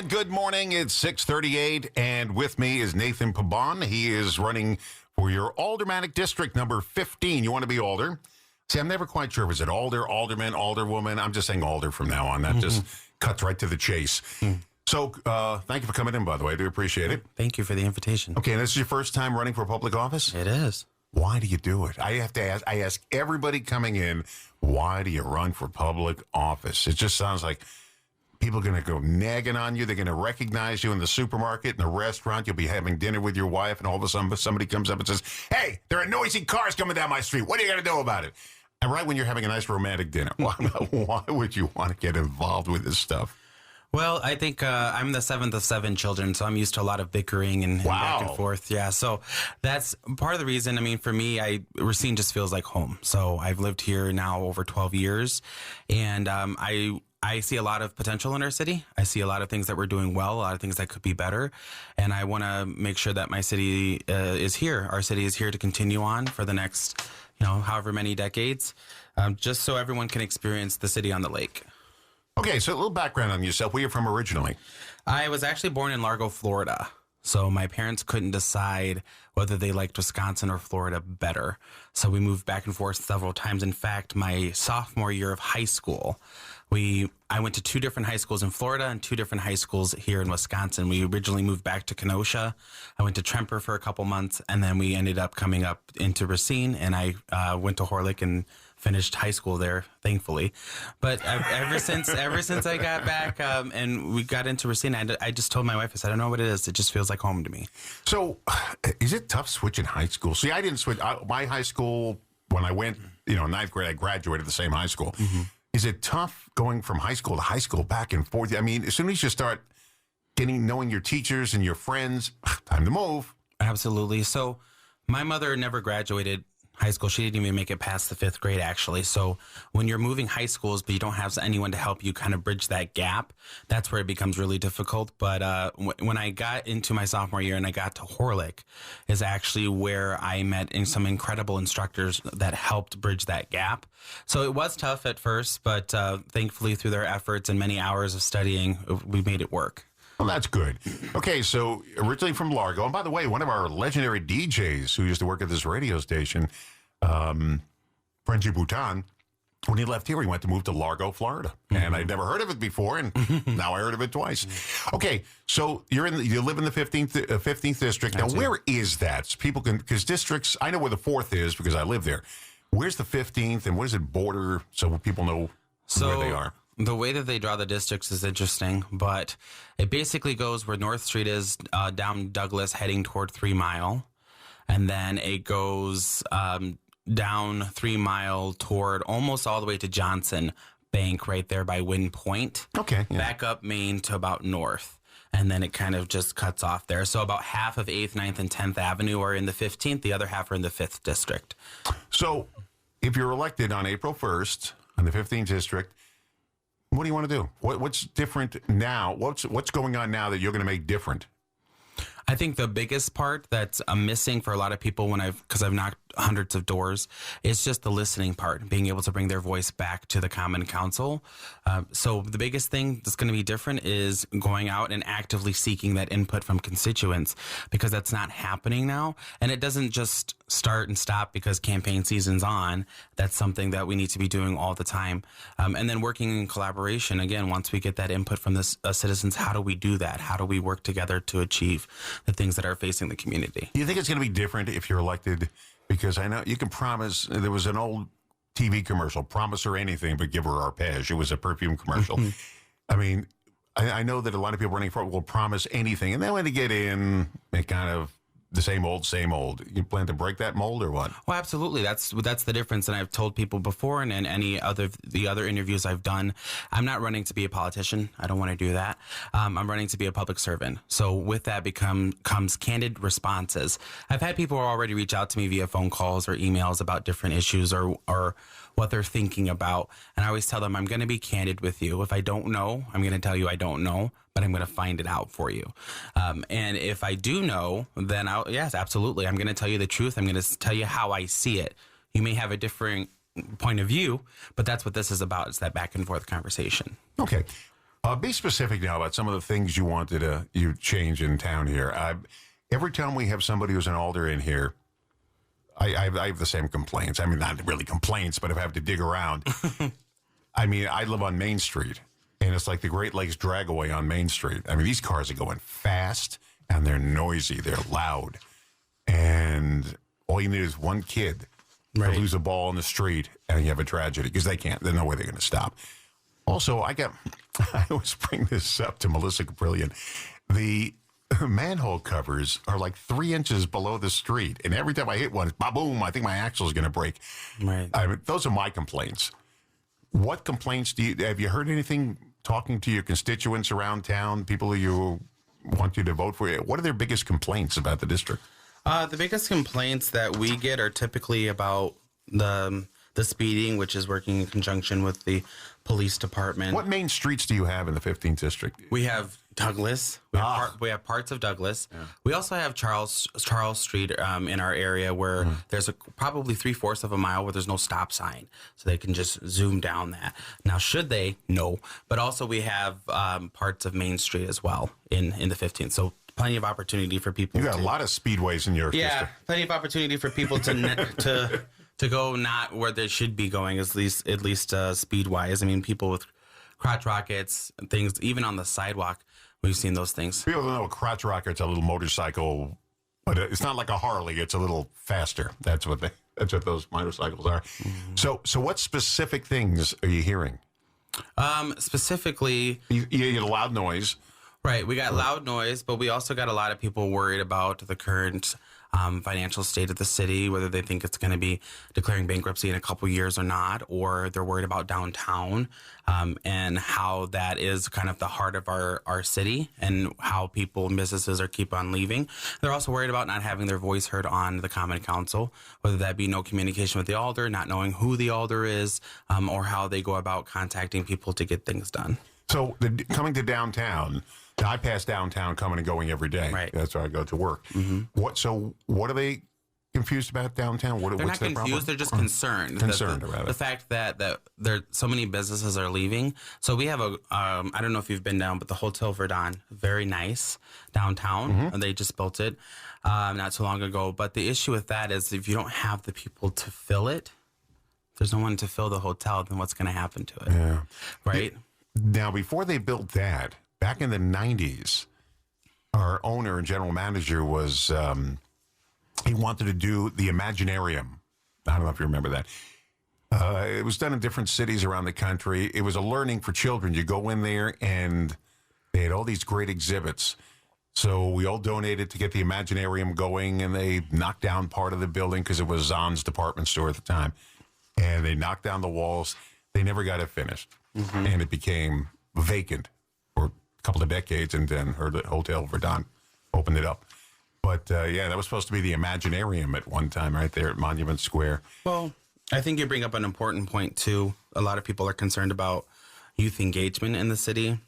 And good morning. It's 6:38, and with me is Nathan Pabon. He is running for your aldermanic district number 15. You want to be Alder? See, I'm never quite sure if it's Alder, Alderman, Alderwoman. I'm just saying Alder from now on. That just cuts right to the chase. So thank you for coming in, by the way. I do appreciate it. Thank you for the invitation. Okay, and this is your first time running for public office? It is. Why do you do it? I ask everybody coming in, why do you run for public office? It just sounds like people are going to go nagging on you. They're going to recognize you in the supermarket, in the restaurant. You'll be having dinner with your wife, and all of a sudden somebody comes up and says, hey, there are noisy cars coming down my street. What are you going to do about it? And right when you're having a nice romantic dinner, why would you want to get involved with this stuff? Well, I think I'm the seventh of 7 children, so I'm used to a lot of bickering and back and forth. Yeah, so that's part of the reason. I mean, for me, Racine just feels like home. So I've lived here now over 12 years, and I see a lot of potential in our city. I see a lot of things that we're doing well, a lot of things that could be better. And I want to make sure that my city is here. Our city is here to continue on for the next, however many decades, just so everyone can experience the city on the lake. Okay, so a little background on yourself. Where are you from originally? I was actually born in Largo, Florida. So my parents couldn't decide whether they liked Wisconsin or Florida better. So we moved back and forth several times. In fact, my sophomore year of high school, I went to 2 different high schools in Florida and 2 different high schools here in Wisconsin. We originally moved back to Kenosha. I went to Tremper for a couple months, and then we ended up coming up into Racine, and I went to Horlick and finished high school there, thankfully. But ever since I got back and we got into Racine, I just told my wife, I said, I don't know what it is. It just feels like home to me. So is it tough switching high school? See, I didn't switch. My high school, when I went, 9th grade, I graduated the same high school. Mm-hmm. Is it tough going from high school to high school back and forth? I mean, as soon as you start knowing your teachers and your friends, time to move. Absolutely. So my mother never graduated high school. She didn't even make it past the 5th grade, actually. So when you're moving high schools, but you don't have anyone to help you kind of bridge that gap, that's where it becomes really difficult. But when I got into my sophomore year and I got to Horlick is actually where I met some incredible instructors that helped bridge that gap. So it was tough at first, but thankfully through their efforts and many hours of studying, we made it work. Well, that's good. Okay, so originally from Largo, and by the way, one of our legendary DJs who used to work at this radio station, Frenchie Bouton, when he left here, he went to move to Largo, Florida. Mm-hmm. And I'd never heard of it before, and now I heard of it twice. Okay, so you live in the 15th district. Now, where is that? So people can, because districts, I know where the 4th is because I live there. Where's the 15th, and where does it border so people know where they are? The way that they draw the districts is interesting, but it basically goes where North Street is down Douglas heading toward 3 Mile. And then it goes down 3 Mile toward almost all the way to Johnson Bank right there by Wind Point. Okay. Yeah. Back up Main to about north. And then it kind of just cuts off there. So about half of 8th, 9th, and 10th Avenue are in the 15th. The other half are in the 5th district. So if you're elected on April 1st in the 15th district, what do you want to do? What's different now? What's going on now that you're going to make different? I think the biggest part that's missing for a lot of people because I've knocked hundreds of doors, is just the listening part, being able to bring their voice back to the Common Council. So the biggest thing that's going to be different is going out and actively seeking that input from constituents, because that's not happening now. And it doesn't just start and stop because campaign season's on. That's something that we need to be doing all the time. And then working in collaboration. Again, once we get that input from the citizens, how do we do that? How do we work together to achieve the things that are facing the community? Do you think it's going to be different if you're elected? Because I know you can promise, there was an old TV commercial, promise her anything but give her arpege. It was a perfume commercial. I mean, I know that a lot of people running for it will promise anything, and then when they get in, they kind of the same old, same old. You plan to break that mold or what? Well, absolutely. That's the difference. And I've told people before, and in the other interviews I've done, I'm not running to be a politician. I don't want to do that. I'm running to be a public servant. So with that comes candid responses. I've had people already reach out to me via phone calls or emails about different issues or what they're thinking about. And I always tell them, I'm going to be candid with you. If I don't know, I'm going to tell you I don't know, but I'm going to find it out for you. And if I do know, then yes, absolutely. I'm going to tell you the truth. I'm going to tell you how I see it. You may have a different point of view, but that's what this is about. It's that back and forth conversation. Okay. Be specific now about some of the things you wanted to change in town here. Every time we have somebody who's an Alder in here, I have the same complaints. I mean, not really complaints, but if I have to dig around. I mean, I live on Main Street, and it's like the Great Lakes Dragaway on Main Street. I mean, these cars are going fast, and they're noisy, they're loud. And all you need is one kid to lose a ball in the street, and you have a tragedy, because there's no way they're going to stop. Also, I always bring this up to Melissa Caprillion. The manhole covers are like 3 inches below the street, and every time I hit one, boom, I think my axle is going to break. Right. Those are my complaints. What complaints have you heard anything talking to your constituents around town, people who you want you to vote for? What are their biggest complaints about the district? The biggest complaints that we get are typically about the speeding, which is working in conjunction with the police department. What main streets do you have in the 15th district? We have Douglas. We have parts of Douglas. Yeah. We also have Charles Street in our area where there's probably 3/4 of a mile where there's no stop sign, so they can just zoom down that. Now, should they? No. But also we have parts of Main Street as well in the 15th. So plenty of opportunity for people. You got a lot of speedways in your district. Yeah, plenty of opportunity for people to go not where they should be going, at least speed wise. I mean, people with crotch rockets and things, even on the sidewalk, we've seen those things. People don't know a crotch rocket's a little motorcycle, but it's not like a Harley. It's a little faster. That's what those motorcycles are. Mm-hmm. So what specific things are you hearing? Specifically, you get a loud noise. Right. We got loud noise, but we also got a lot of people worried about the current financial state of the city, whether they think it's going to be declaring bankruptcy in a couple years or not, or they're worried about downtown and how that is kind of the heart of our city and how people and businesses keep on leaving. They're also worried about not having their voice heard on the Common Council, whether that be no communication with the Alder, not knowing who the Alder is, or how they go about contacting people to get things done. So coming to downtown, I pass downtown coming and going every day. Right. That's where I go to work. Mm-hmm. What are they confused about downtown? They're not confused. Problem? They're just concerned. Concerned about the fact that there so many businesses are leaving. So we have I don't know if you've been down, but the Hotel Verdun, very nice downtown. Mm-hmm. They just built it not too long ago. But the issue with that is if you don't have the people to fill it, if there's no one to fill the hotel, then what's going to happen to it? Yeah. Right? Now, before they built that, back in the 90s, our owner and general manager was, he wanted to do the Imaginarium. I don't know if you remember that. It was done in different cities around the country. It was a learning for children. You go in there, and they had all these great exhibits. So we all donated to get the Imaginarium going, and they knocked down part of the building because it was Zahn's department store at the time. And they knocked down the walls. They never got it finished. Mm-hmm. And it became vacant for a couple of decades, and then Hotel Verdun opened it up. But, that was supposed to be the Imaginarium at one time right there at Monument Square. Well, I think you bring up an important point, too. A lot of people are concerned about youth engagement in the city.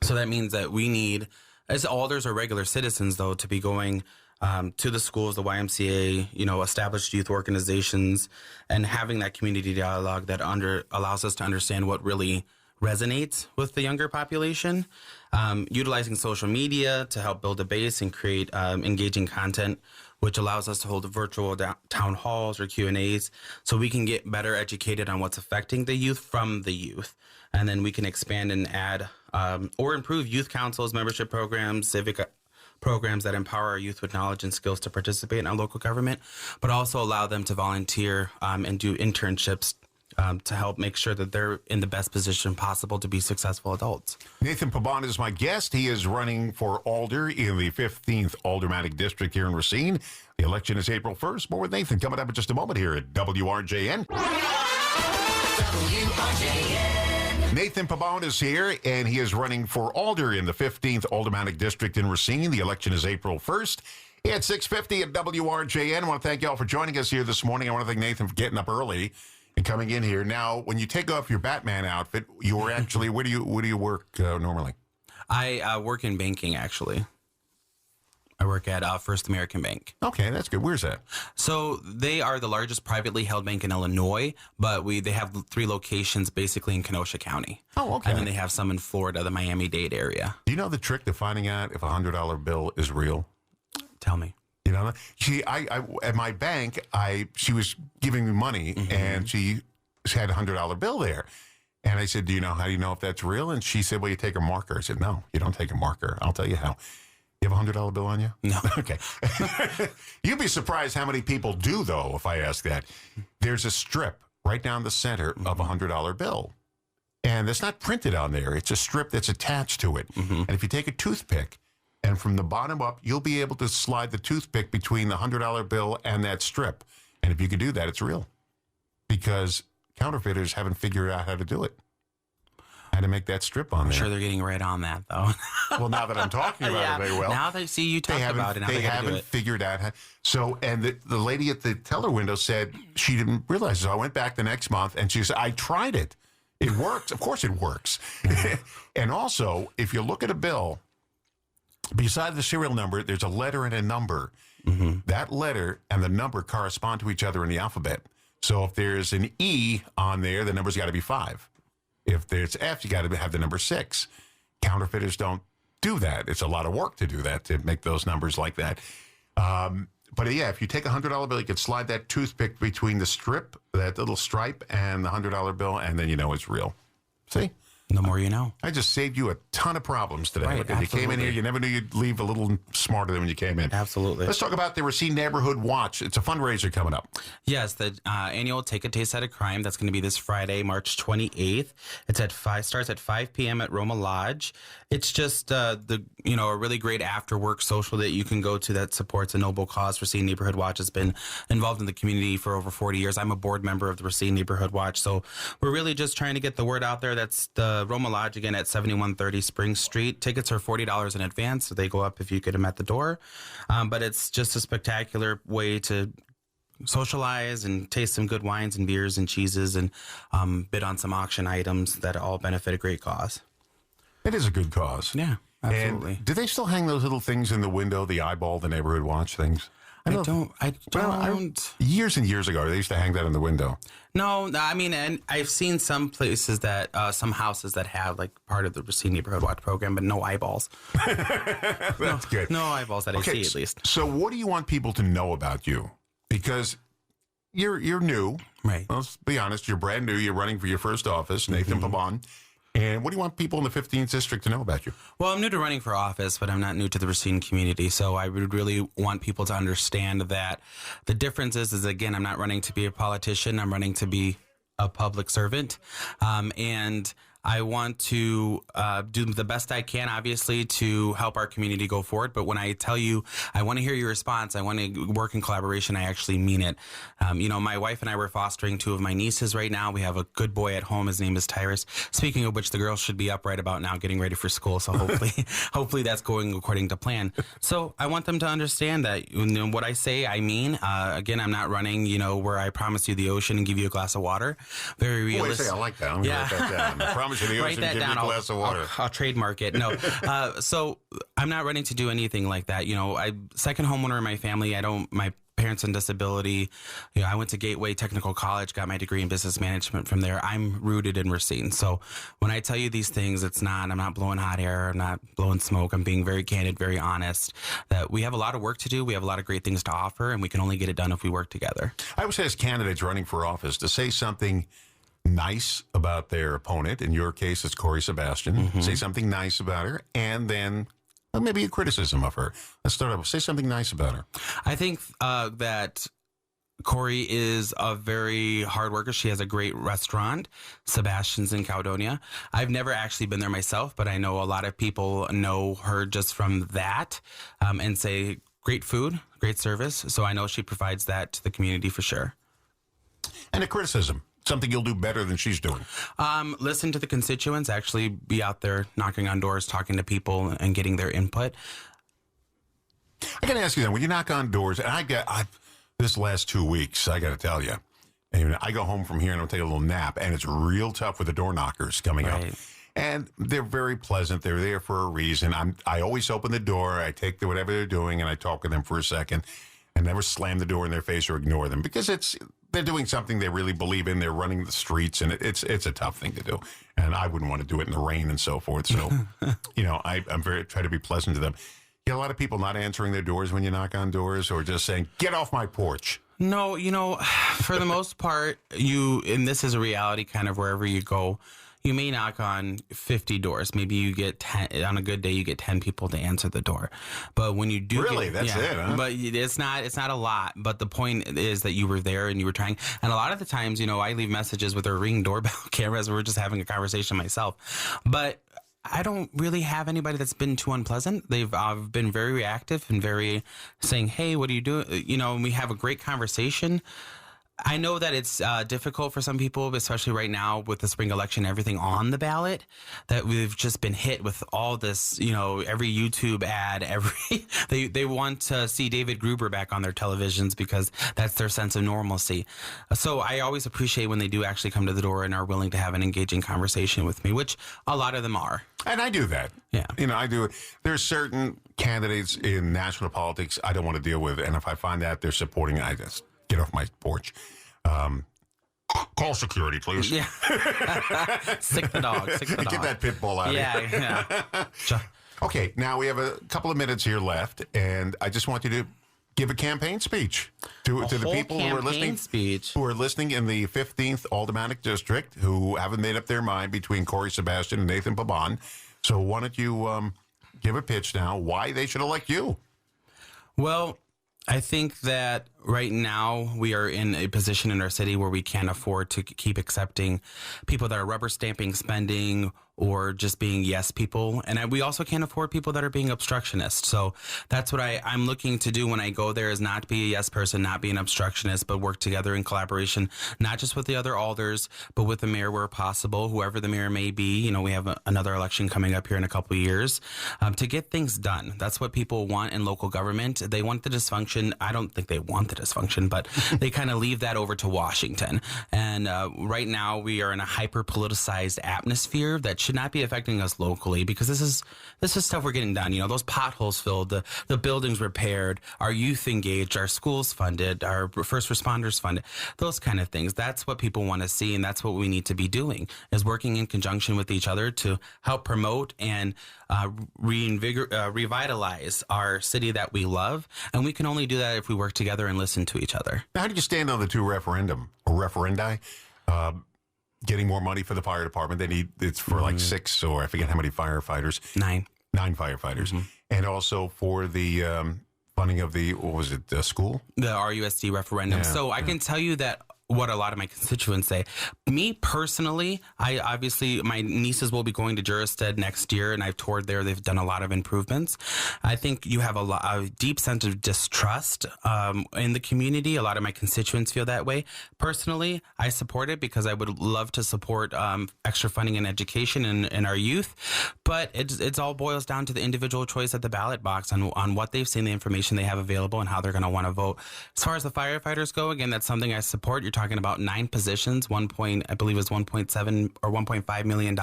So that means that we need, as alders or regular citizens, though, to be going to the schools, the YMCA, established youth organizations, and having that community dialogue that allows us to understand what really resonates with the younger population, utilizing social media to help build a base and create engaging content, which allows us to hold virtual town halls or Q&As so we can get better educated on what's affecting the youth from the youth. And then we can expand and add or improve youth councils, membership programs, civic programs that empower our youth with knowledge and skills to participate in our local government, but also allow them to volunteer and do internships to help make sure that they're in the best position possible to be successful adults. Nathan Pabon is my guest. He is running for Alder in the 15th Aldermanic District here in Racine. The election is April 1st. More with Nathan coming up in just a moment here at WRJN. Nathan Pabon is here, and he is running for Alder in the 15th Aldermanic District in Racine. The election is April 1st. At 6:50 at WRJN. I want to thank you all for joining us here this morning. I want to thank Nathan for getting up early and coming in here. Now, when you take off your Batman outfit, you're actually, where do you work normally? I work in banking, actually. I work at First American Bank. Okay, that's good. Where's that? So they are the largest privately held bank in Illinois, but they have 3 locations basically in Kenosha County. Oh, okay. And then they have some in Florida, the Miami-Dade area. Do you know the trick to finding out if a $100 bill is real? Tell me. You know, I at my bank, she was giving me money, and she had a $100 bill there. And I said, how do you know if that's real? And she said, well, you take a marker. I said, no, you don't take a marker. I'll tell you how. You have a $100 bill on you? No. Okay. You'd be surprised how many people do, though, if I ask that. There's a strip right down the center of a $100 bill. And it's not printed on there. It's a strip that's attached to it. And if you take a toothpick, and from the bottom up, you'll be able to slide the toothpick between the $100 bill and that strip. And if you can do that, it's real. Because counterfeiters haven't figured out how to do it. How to make that strip on there. I'm sure they're getting right on that, though. Well, now that I'm talking about it, they will. Now they see you talk about it. Now they haven't figured out how. So, and the lady at the teller window said she didn't realize. So I went back the next month, and she said, I tried it. It works. Of course it works. And also, if you look at a bill, beside the serial number, there's a letter and a number. That letter and the number correspond to each other in the alphabet. So if there's an E on there, the number's got to be 5. If there's F, you got to have the number 6. Counterfeiters don't do that. It's a lot of work to do that, to make those numbers like that. But yeah, if you take a $100 bill, you can slide that toothpick between the strip, that little stripe, and the $100 bill, and then you know it's real. See? The more you know. I just saved you a ton of problems today. Right, Because you came in here, you never knew you'd leave a little smarter than when you came in. Absolutely. Let's talk about the Racine Neighborhood Watch. It's a fundraiser coming up. Yes, the annual Take a Taste at a Crime. That's going to be this Friday, March 28th. It's starts at 5 p.m. at Roma Lodge. It's just a really great after work social that you can go to that supports a noble cause. Racine Neighborhood Watch has been involved in the community for over 40 years. I'm a board member of the Racine Neighborhood Watch, so we're really just trying to get the word out there. That's the Roma Lodge again at 7130 Spring Street. Tickets are $40 in advance, so they go up if you get them at the door. But it's just a spectacular way to socialize and taste some good wines and beers and cheeses and bid on some auction items that all benefit a great cause. It is a good cause. Yeah, absolutely. And do they still hang those little things in the window, the eyeball, the Neighborhood Watch things? I don't. Years and years ago, they used to hang that in the window. No, I mean, and I've seen some places that, some houses that have like part of the Racine Neighborhood Watch program, but no eyeballs. That's good. No eyeballs that I see, at least. So what do you want people to know about you? Because you're new. Right. Well, let's be honest. You're brand new. You're running for your first office, Nathan Pabon. And what do you want people in the 15th district to know about you? Well, I'm new to running for office, but I'm not new to the Racine community. So I would really want people to understand that the difference is again, I'm not running to be a politician. I'm running to be a public servant. And I want to do the best I can, obviously, to help our community go forward. But when I tell you I want to hear your response, I want to work in collaboration, I actually mean it. My wife and I were fostering 2 of my nieces right now. We have a good boy at home. His name is Tyrus. Speaking of which, the girls should be up right about now getting ready for school. So hopefully that's going according to plan. So I want them to understand that what I say, I mean. Again, I'm not running, where I promise you the ocean and give you a glass of water. Very realistic. I like that. I'm going to write that down. I promise you the ocean, give you a glass of water. I'll trademark it. No. So I'm not running to do anything like that. I'm second homeowner in my family. My parents on disability. I went to Gateway Technical College, got my degree in business management from there. I'm rooted in Racine. So when I tell you these things, I'm not blowing hot air. I'm not blowing smoke. I'm being very candid, very honest that we have a lot of work to do. We have a lot of great things to offer, and we can only get it done if we work together. I always ask candidates running for office to say something nice about their opponent. In your case, it's Corey Sebastian. Say something nice about her, and then maybe a criticism of her. Let's start off. Say something nice about her. I think that Corey is a very hard worker. She has a great restaurant, Sebastian's in Caledonia. I've never actually been there myself, but I know a lot of people know her just from that and say great food, great service. So I know she provides that to the community for sure. And a criticism. Something you'll do better than she's doing. Listen to the constituents, actually be out there knocking on doors, talking to people and getting their input. I got to ask you then, when you knock on doors, and this last 2 weeks, I got to tell you, I go home from here and I'll take a little nap, and it's real tough with the door knockers coming up. And they're very pleasant. They're there for a reason. I always open the door. I take whatever they're doing, and I talk with them for a second, and never slam the door in their face or ignore them, because they're doing something they really believe in. They're running the streets, and it's a tough thing to do. And I wouldn't want to do it in the rain and so forth. So, I'm try to be pleasant to them. You get a lot of people not answering their doors when you knock on doors, or just saying, "Get off my porch." No, for the most part, and this is a reality kind of wherever you go, you may knock on 50 doors. Maybe you get 10, on a good day, you get 10 people to answer the door. But when you do that's it, huh? But it's not a lot. But the point is that you were there and you were trying. And a lot of the times, I leave messages with our Ring doorbell cameras. We're just having a conversation myself. But I don't really have anybody that's been too unpleasant. They've been very reactive and very saying, "Hey, what are you doing?" And we have a great conversation. I know that it's difficult for some people, especially right now with the spring election, everything on the ballot, that we've just been hit with all this, every YouTube ad, they want to see David Gruber back on their televisions because that's their sense of normalcy. So I always appreciate when they do actually come to the door and are willing to have an engaging conversation with me, which a lot of them are. And I do that. Yeah. I do. There's certain candidates in national politics I don't want to deal with. And if I find out they're supporting, I just get off my porch. Call security, please. Yeah. Sick the dog. Get that pit bull out of here. Yeah. Okay, now we have a couple of minutes here left, and I just want you to give a campaign speech to the people who are listening in the 15th Aldermanic District who haven't made up their mind between Corey Sebastian and Nathan Pabon. So why don't you give a pitch now why they should elect you? Well, I think that right now we are in a position in our city where we can't afford to keep accepting people that are rubber stamping spending or just being yes people. And we also can't afford people that are being obstructionists. So that's what I'm looking to do when I go there, is not be a yes person, not be an obstructionist, but work together in collaboration, not just with the other alders, but with the mayor where possible, whoever the mayor may be. We have another election coming up here in a couple of years to get things done. That's what people want in local government. They want the dysfunction. I don't think they want the dysfunction, but they kind of leave that over to Washington. And right now we are in a hyper politicized atmosphere that should not be affecting us locally, because this is stuff we're getting done. Those potholes filled, the buildings repaired, our youth engaged, our schools funded, our first responders funded, those kind of things. That's what people want to see, and that's what we need to be doing, is working in conjunction with each other to help promote and revitalize our city that we love. And we can only do that if we work together and listen to each other. Now, how do you stand on the two referendi? Getting more money for the fire department. It's for like 6, or I forget how many firefighters. 9 firefighters. Mm-hmm. And also for the funding of the school? The RUSD referendum. So I can tell you that what a lot of my constituents say. Me personally, my nieces will be going to Juristad next year, and I've toured there. They've done a lot of improvements. I think you have a deep sense of distrust in the community. A lot of my constituents feel that way. Personally, I support it because I would love to support extra funding in education and our youth. But it all boils down to the individual choice at the ballot box on what they've seen, the information they have available, and how they're going to want to vote. As far as the firefighters go, again, that's something I support. You're talking about 9 positions, I believe is $1.7 or $1.5 million.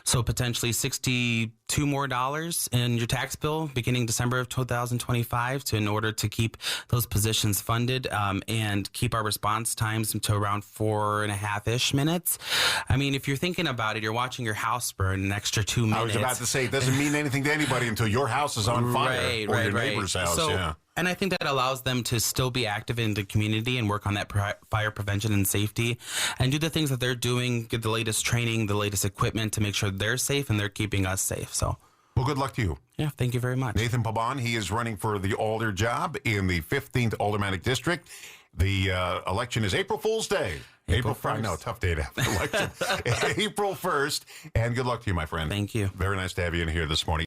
So potentially $62 more in your tax bill beginning December of 2025 in order to keep those positions funded and keep our response times to around 4.5-ish minutes. I mean, if you're thinking about it, you're watching your house burn an extra 2 minutes. I was about to say, it doesn't mean anything to anybody until your house is on fire or your neighbor's house. So, and I think that allows them to still be active in the community and work on that fire prevention and safety and do the things that they're doing, get the latest training, the latest equipment to make sure they're safe and they're keeping us safe. So, well, good luck to you. Yeah, thank you very much. Nathan Pabon, he is running for the Alder job in the 15th Aldermanic District. The election is April Fool's Day. April 1st. No, tough day to have an election. April 1st. And good luck to you, my friend. Thank you. Very nice to have you in here this morning.